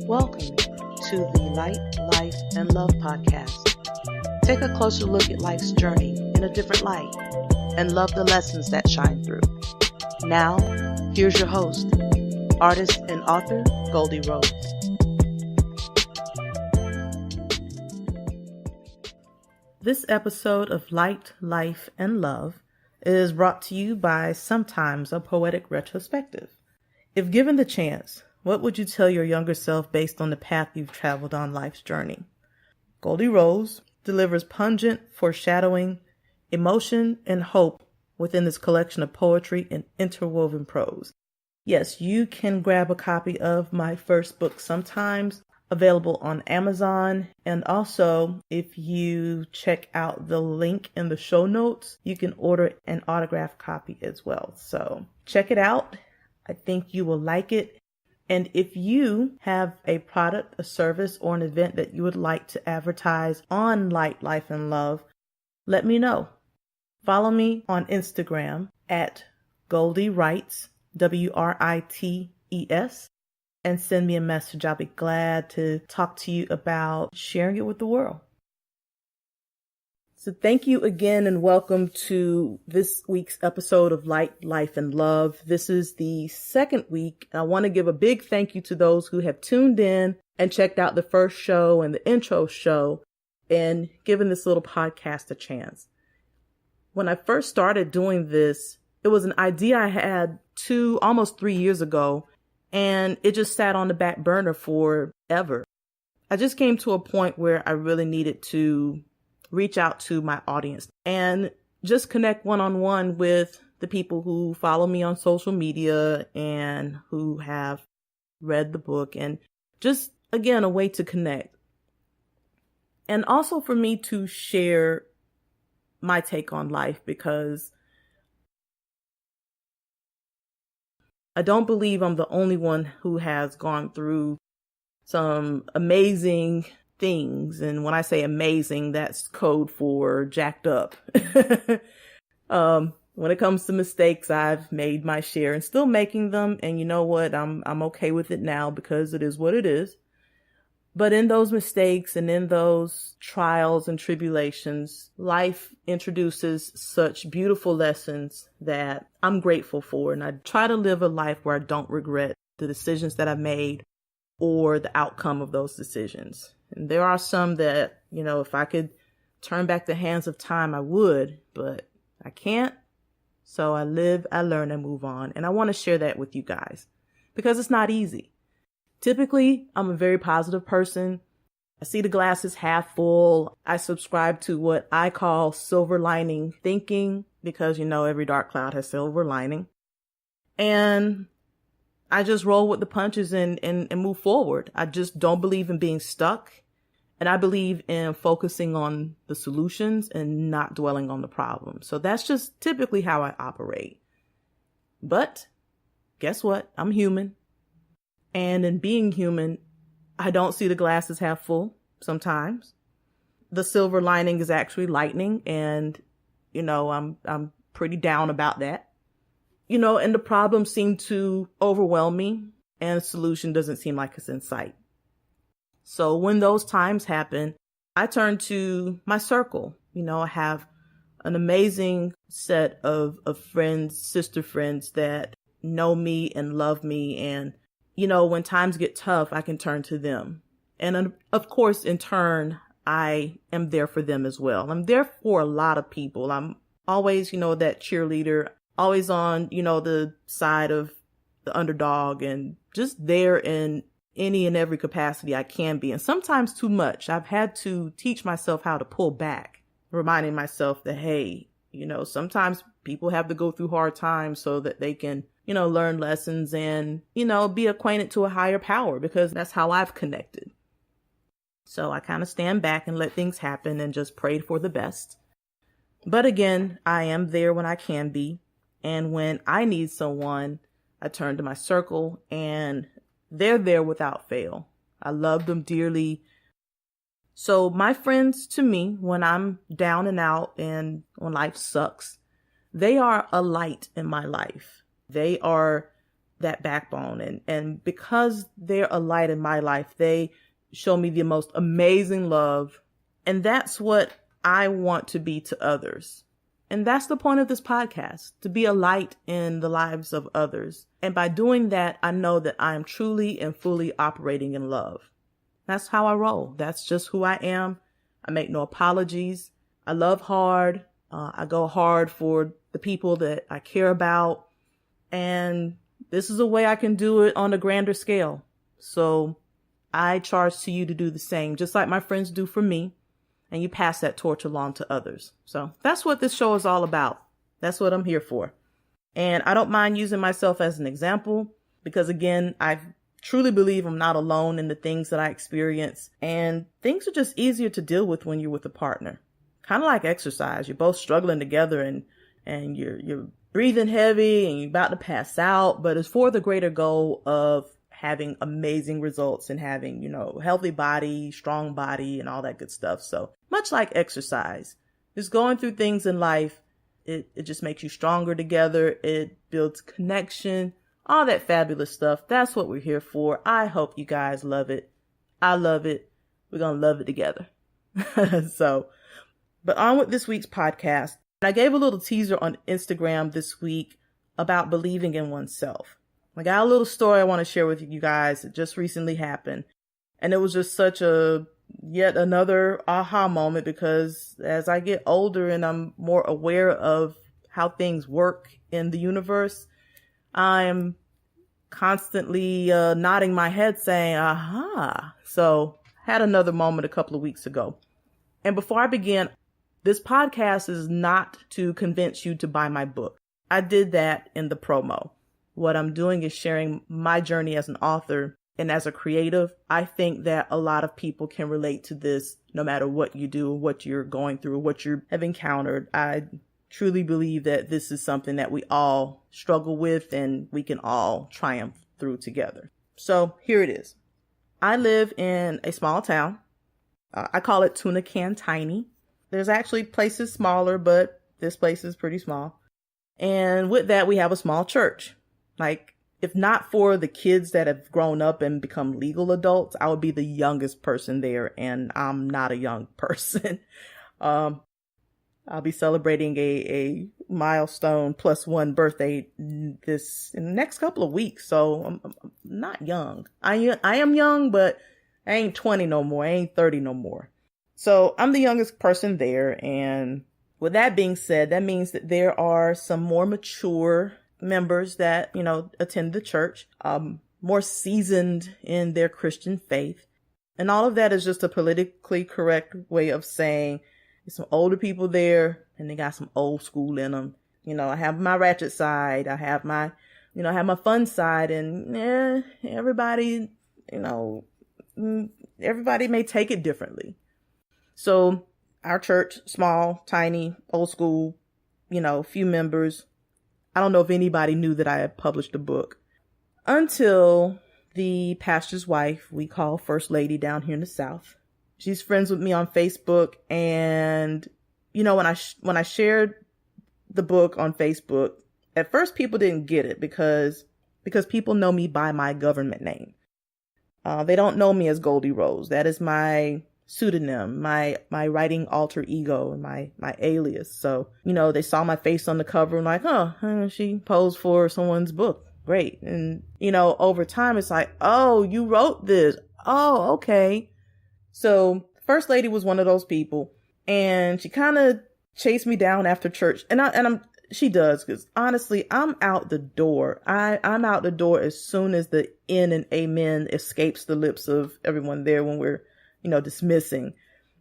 Welcome to the Light, Life, and Love podcast. Take a closer look at life's journey in a different light and love the lessons that shine through. Now, here's your host, artist and author, Goldie Rose. This episode of Light, Life, and Love is brought to you by Sometimes a Poetic Retrospective. If given the chance, what would you tell your younger self based on the path you've traveled on life's journey? Goldie Rose delivers pungent foreshadowing, emotion, and hope within this collection of poetry and interwoven prose. Yes, you can grab a copy of my first book, Sometimes, available on Amazon. And also, if you check out the link in the show notes, you can order an autographed copy as well. So check it out. I think you will like it. And if you have a product, a service, or an event that you would like to advertise on Light, Life, and Love, let me know. Follow me on Instagram at Goldie Writes, WRITES, and send me a message. I'll be glad to talk to you about sharing it with the world. So thank you again and welcome to this week's episode of Light, Life, and Love. This is the second week. I want to give a big thank you to those who have tuned in and checked out the first show and the intro show and given this little podcast a chance. When I first started doing this, it was an idea I had almost 3 years ago, and it just sat on the back burner forever. I just came to a point where I really needed to reach out to my audience and just connect one-on-one with the people who follow me on social media and who have read the book, and just, again, a way to connect. And also for me to share my take on life, because I don't believe I'm the only one who has gone through some amazing things. And when I say amazing, that's code for jacked up. When it comes to mistakes, I've made my share and still making them. And you know what? I'm okay with it now because it is what it is. But in those mistakes and in those trials and tribulations, life introduces such beautiful lessons that I'm grateful for. And I try to live a life where I don't regret the decisions that I made or the outcome of those decisions. And there are some that, if I could turn back the hands of time, I would, but I can't. So I live, I learn, and move on. And I want to share that with you guys because it's not easy. Typically, I'm a very positive person. I see the glass is half full. I subscribe to what I call silver lining thinking because, every dark cloud has silver lining. And I just roll with the punches and move forward. I just don't believe in being stuck. And I believe in focusing on the solutions and not dwelling on the problem. So that's just typically how I operate. But guess what? I'm human. And in being human, I don't see the glass as half full sometimes. The silver lining is actually lightning. And, I'm pretty down about that. And the problems seem to overwhelm me and the solution doesn't seem like it's in sight. So when those times happen, I turn to my circle. I have an amazing set of friends, sister friends that know me and love me. And when times get tough, I can turn to them. And of course, in turn, I am there for them as well. I'm there for a lot of people. I'm always, that cheerleader, always on, the side of the underdog and just there in any and every capacity I can be. And sometimes too much. I've had to teach myself how to pull back, reminding myself that, hey, sometimes people have to go through hard times so that they can learn lessons and, be acquainted to a higher power because that's how I've connected. So I kind of stand back and let things happen and just pray for the best. But again, I am there when I can be. And when I need someone, I turn to my circle and they're there without fail. I love them dearly. So my friends to me, when I'm down and out and when life sucks, they are a light in my life. They are that backbone. And because they're a light in my life, they show me the most amazing love. And that's what I want to be to others. And that's the point of this podcast, to be a light in the lives of others. And by doing that, I know that I am truly and fully operating in love. That's how I roll. That's just who I am. I make no apologies. I love hard. I go hard for the people that I care about. And this is a way I can do it on a grander scale. So I charge to you to do the same, just like my friends do for me. And you pass that torch along to others. So that's what this show is all about. That's what I'm here for. And I don't mind using myself as an example because, again, I truly believe I'm not alone in the things that I experience. And things are just easier to deal with when you're with a partner. Kind of like exercise. You're both struggling together and you're breathing heavy and you're about to pass out. But it's for the greater goal of having amazing results and having, healthy body, strong body, and all that good stuff. So much like exercise, just going through things in life, it just makes you stronger together. It builds connection, all that fabulous stuff. That's what we're here for. I hope you guys love it. I love it. We're going to love it together. But on with this week's podcast. I gave a little teaser on Instagram this week about believing in oneself. I got a little story I want to share with you guys. It just recently happened. And it was just such yet another aha moment because as I get older and I'm more aware of how things work in the universe, I'm constantly nodding my head saying, aha. So had another moment a couple of weeks ago. And before I begin, this podcast is not to convince you to buy my book. I did that in the promo. What I'm doing is sharing my journey as an author and as a creative. I think that a lot of people can relate to this no matter what you do, what you're going through, what you have encountered. I truly believe that this is something that we all struggle with and we can all triumph through together. So here it is. I live in a small town. I call it Tuna Can Tiny. There's actually places smaller, but this place is pretty small. And with that, we have a small church. Like, if not for the kids that have grown up and become legal adults, I would be the youngest person there, and I'm not a young person. I'll be celebrating a milestone +1 birthday in the next couple of weeks, so I'm not young. I am young, but I ain't 20 no more. I ain't 30 no more. So I'm the youngest person there, and with that being said, that means that there are some more mature members that, attend the church, more seasoned in their Christian faith. And all of that is just a politically correct way of saying there's some older people there and they got some old school in them. I have my ratchet side. I have my, I have my fun side, and everybody, everybody may take it differently. So our church, small, tiny, old school, few members. I don't know if anybody knew that I had published a book until the pastor's wife, we call First Lady down here in the South. She's friends with me on Facebook. And, when I shared the book on Facebook, at first people didn't get it because people know me by my government name. They don't know me as Goldie Rose. That is my pseudonym, my writing alter ego, and my alias. So, they saw my face on the cover and like, she posed for someone's book. Great. And, over time it's like, oh, you wrote this. Oh, okay. So First Lady was one of those people, and she kind of chased me down after church. She does, because honestly, I'm out the door. I'm out the door as soon as the in and amen escapes the lips of everyone there when we're dismissing.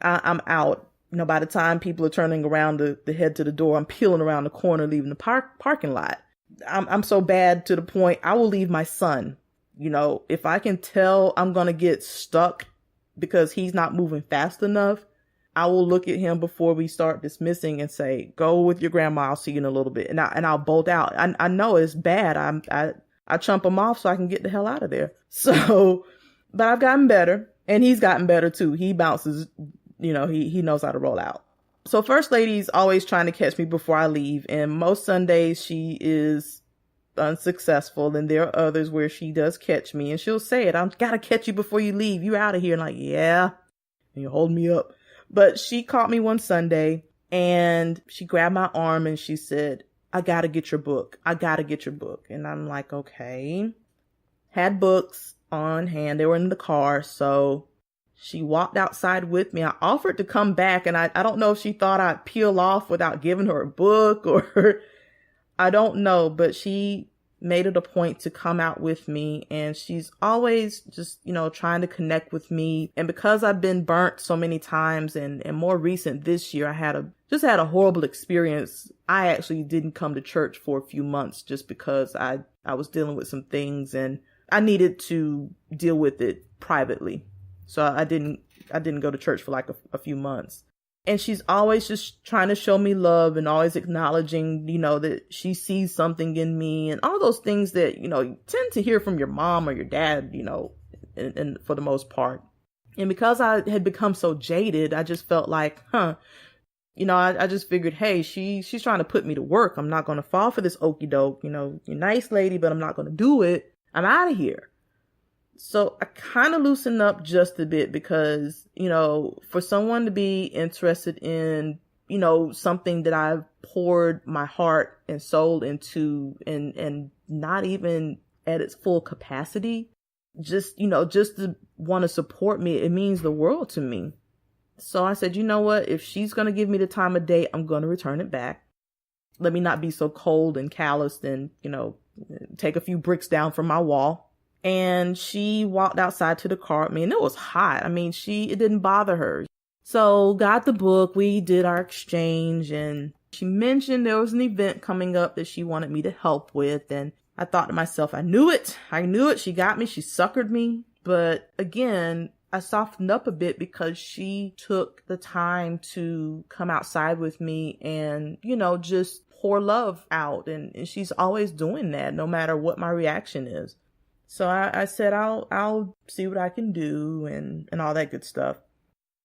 I'm out. By the time people are turning around to head to the door, I'm peeling around the corner, leaving the parking lot. I'm so bad to the point I will leave my son. If I can tell I'm going to get stuck because he's not moving fast enough, I will look at him before we start dismissing and say, go with your grandma. I'll see you in a little bit. And I'll bolt out. I know it's bad. I chump him off so I can get the hell out of there. So, but I've gotten better. And he's gotten better too. He bounces, he knows how to roll out. So First Lady's always trying to catch me before I leave. And most Sundays she is unsuccessful, and there are others where she does catch me, and she'll say it, "I gotta catch you before you leave. You out of here." And like, yeah, and you hold me up. But she caught me one Sunday, and she grabbed my arm and she said, "I gotta get your book. I gotta get your book." And I'm like, okay. Had books on hand. They were in the car. So she walked outside with me. I offered to come back, and I don't know if she thought I'd peel off without giving her a book, or I don't know, but she made it a point to come out with me, and she's always just, trying to connect with me. And because I've been burnt so many times, and more recent this year, I had a horrible experience. I actually didn't come to church for a few months just because I was dealing with some things and I needed to deal with it privately. So I didn't go to church for like a few months. And she's always just trying to show me love and always acknowledging, that she sees something in me and all those things that, you tend to hear from your mom or your dad, and for the most part. And because I had become so jaded, I just felt like, I just figured, hey, she's trying to put me to work. I'm not going to fall for this okie doke. You're a nice lady, but I'm not going to do it. I'm out of here. So I kind of loosened up just a bit because, for someone to be interested in, something that I've poured my heart and soul into and not even at its full capacity, just to want to support me, it means the world to me. So I said, you know what? If she's going to give me the time of day, I'm going to return it back. Let me not be so cold and calloused and, take a few bricks down from my wall. And she walked outside to the car with me, and it was hot. I mean, it didn't bother her. So got the book, we did our exchange, and she mentioned there was an event coming up that she wanted me to help with. And I thought to myself, I knew it. She got me. She suckered me. But again, I softened up a bit because she took the time to come outside with me and, just pour love out. And she's always doing that no matter what my reaction is. So I said, I'll see what I can do and all that good stuff.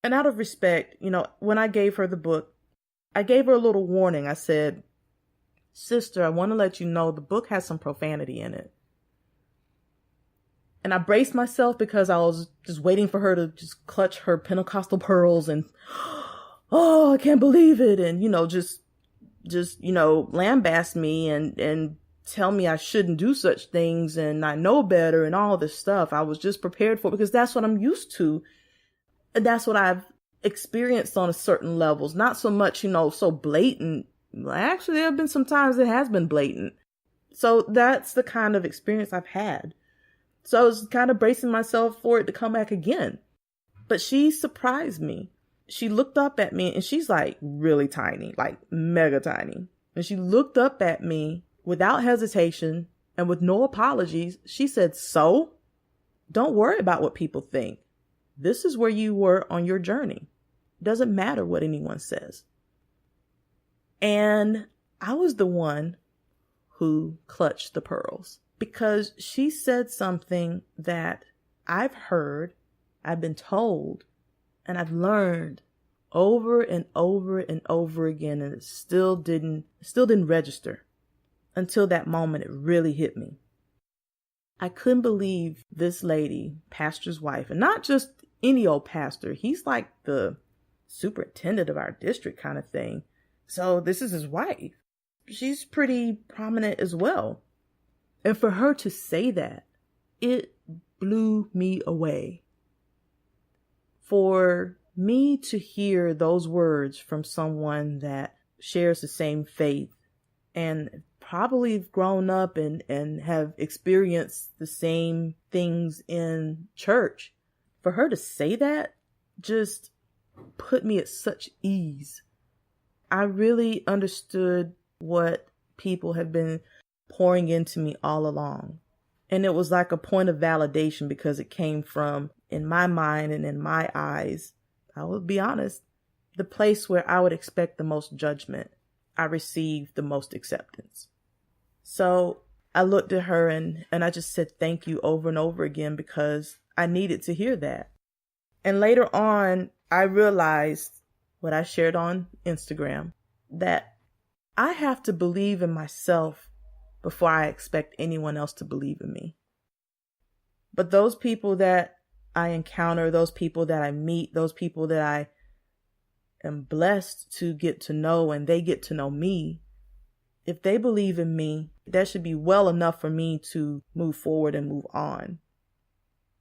And out of respect, when I gave her the book, I gave her a little warning. I said, "Sister, I want to let you know the book has some profanity in it." And I braced myself because I was just waiting for her to just clutch her Pentecostal pearls and, "Oh, I can't believe it." And, just lambast me and tell me I shouldn't do such things and I know better and all this stuff. I was just prepared for it because that's what I'm used to. And that's what I've experienced on a certain levels. Not so much, so blatant. Actually, there have been some times it has been blatant. So that's the kind of experience I've had. So I was kind of bracing myself for it to come back again. But she surprised me. She looked up at me, and she's like really tiny, like mega tiny. And she looked up at me without hesitation and with no apologies. She said, "So, don't worry about what people think. This is where you were on your journey. It doesn't matter what anyone says." And I was the one who clutched the pearls because she said something that I've heard, I've been told, and I've learned over and over and over again, and it still didn't register until that moment. It really hit me. I couldn't believe this lady, pastor's wife, and not just any old pastor. He's like the superintendent of our district kind of thing. So this is his wife. She's pretty prominent as well. And for her to say that, it blew me away. For me to hear those words from someone that shares the same faith and probably grown up and have experienced the same things in church, for her to say that just put me at such ease. I really understood what people have been pouring into me all along. And it was like a point of validation because it came from, in my mind and in my eyes, I will be honest, the place where I would expect the most judgment, I received the most acceptance. So I looked at her and I just said thank you over and over again because I needed to hear that. And later on, I realized what I shared on Instagram, that I have to believe in myself before I expect anyone else to believe in me. But those people that I encounter, those people that I meet, those people that I am blessed to get to know and they get to know me, if they believe in me, that should be well enough for me to move forward and move on.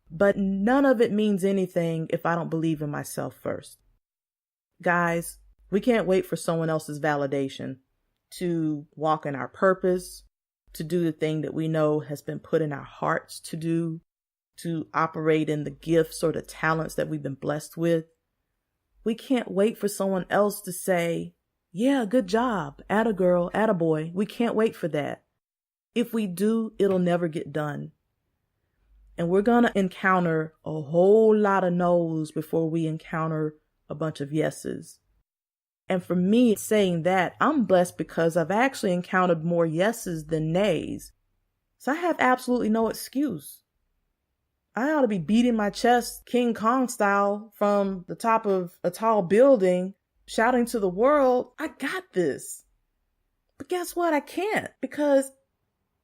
But none of it means anything if I don't believe in myself first. Guys, we can't wait for someone else's validation to walk in our purpose, to do the thing that we know has been put in our hearts to do, to operate in the gifts or the talents that we've been blessed with. We can't wait for someone else to say, yeah, good job, atta girl, atta boy. We can't wait for that. If we do, it'll never get done. And we're going to encounter a whole lot of no's before we encounter a bunch of yeses. And for me, saying that, I'm blessed because I've actually encountered more yeses than nays. So I have absolutely no excuse. I ought to be beating my chest King Kong style from the top of a tall building, shouting to the world, I got this. But guess what? I can't, because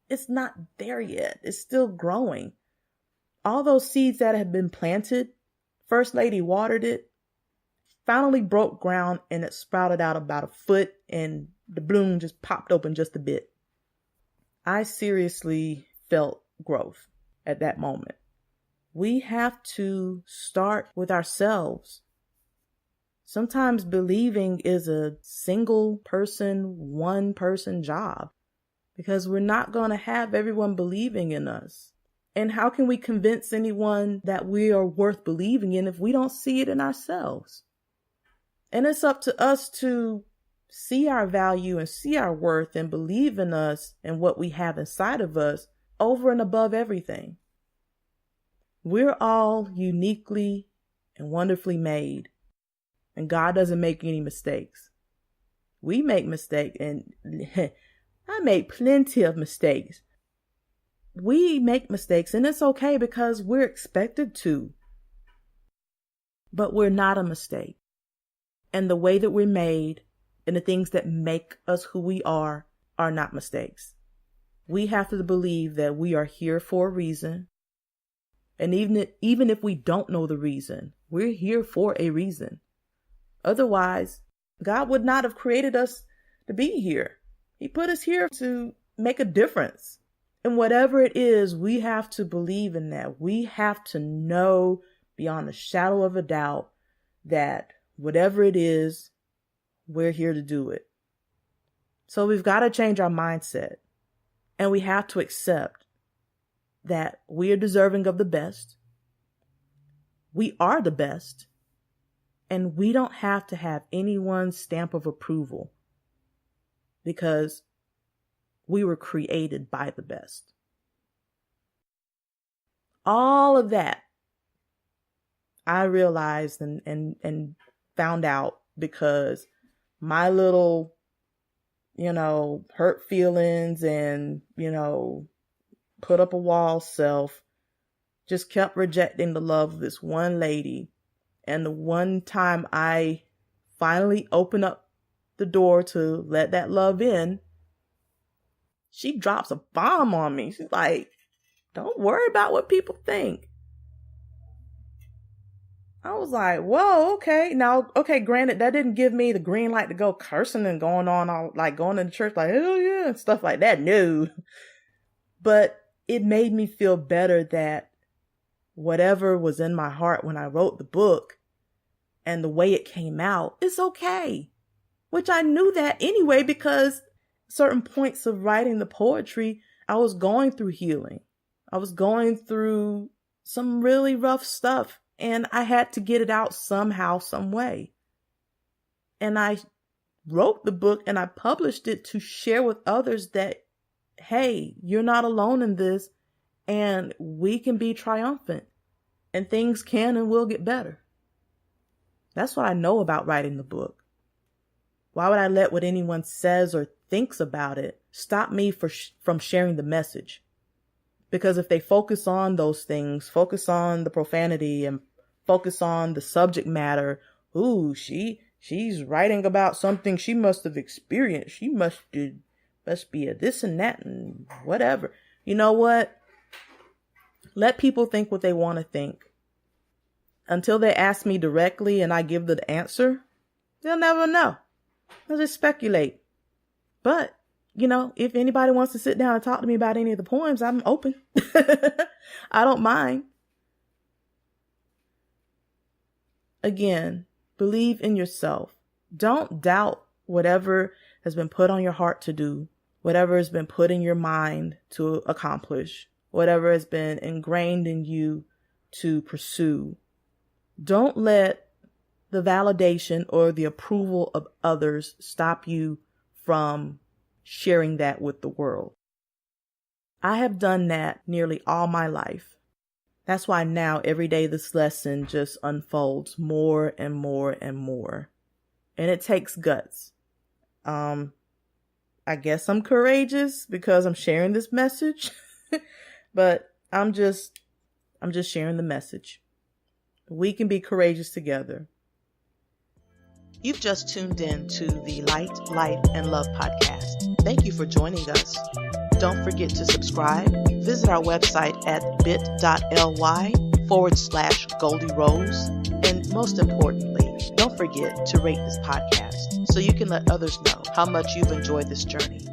it's not there yet. It's still growing. All those seeds that have been planted, First Lady watered it, finally broke ground, and it sprouted out about a foot, and the bloom just popped open just a bit. I seriously felt growth at that moment. We have to start with ourselves. Sometimes believing is a single person, one person job, because we're not going to have everyone believing in us. And how can we convince anyone that we are worth believing in if we don't see it in ourselves? And it's up to us to see our value and see our worth and believe in us and what we have inside of us over and above everything. We're all uniquely and wonderfully made, and God doesn't make any mistakes. We make mistakes, and I made plenty of mistakes. We make mistakes, and it's okay because we're expected to. But we're not a mistake. And the way that we're made and the things that make us who we are not mistakes. We have to believe that we are here for a reason. And even if we don't know the reason, we're here for a reason. Otherwise, God would not have created us to be here. He put us here to make a difference. And whatever it is, we have to believe in that. We have to know beyond a shadow of a doubt that whatever it is, we're here to do it. So we've got to change our mindset. And we have to accept that we are deserving of the best. We are the best. And we don't have to have anyone's stamp of approval, because we were created by the best. All of that I realized and found out because my little, hurt feelings and, put up a wall self just kept rejecting the love of this one lady. And the one time I finally opened up the door to let that love in, she drops a bomb on me. She's like, don't worry about what people think. I was like, whoa, okay. Now, okay, granted, that didn't give me the green light to go cursing and going on, all, like going to the church like, hell yeah, and stuff like that. No. But it made me feel better that whatever was in my heart when I wrote the book and the way it came out, it's okay. Which I knew that anyway, because certain points of writing the poetry, I was going through healing. I was going through some really rough stuff, and I had to get it out somehow, some way. And I wrote the book and I published it to share with others that, hey, you're not alone in this, and we can be triumphant, and things can and will get better. That's what I know about writing the book. Why would I let what anyone says or thinks about it stop me from sharing the message? Because if they focus on those things, focus on the profanity and focus on the subject matter, ooh, she's writing about something she must have experienced. She must have Must be a this and that and whatever. You know what? Let people think what they want to think. Until they ask me directly and I give the answer, they'll never know. They'll just speculate. But, if anybody wants to sit down and talk to me about any of the poems, I'm open. I don't mind. Again, believe in yourself. Don't doubt whatever has been put on your heart to do, whatever has been put in your mind to accomplish, whatever has been ingrained in you to pursue. Don't let the validation or the approval of others stop you from sharing that with the world. I have done that nearly all my life. That's why now every day this lesson just unfolds more and more and more. And it takes guts. I guess I'm courageous because I'm sharing this message, but I'm just sharing the message. We can be courageous together. You've just tuned in to the Light, Light, and Love podcast. Thank you for joining us. Don't forget to subscribe. Visit our website at bit.ly/Goldie Rose. And most importantly, don't forget to rate this podcast so you can let others know how much you've enjoyed this journey.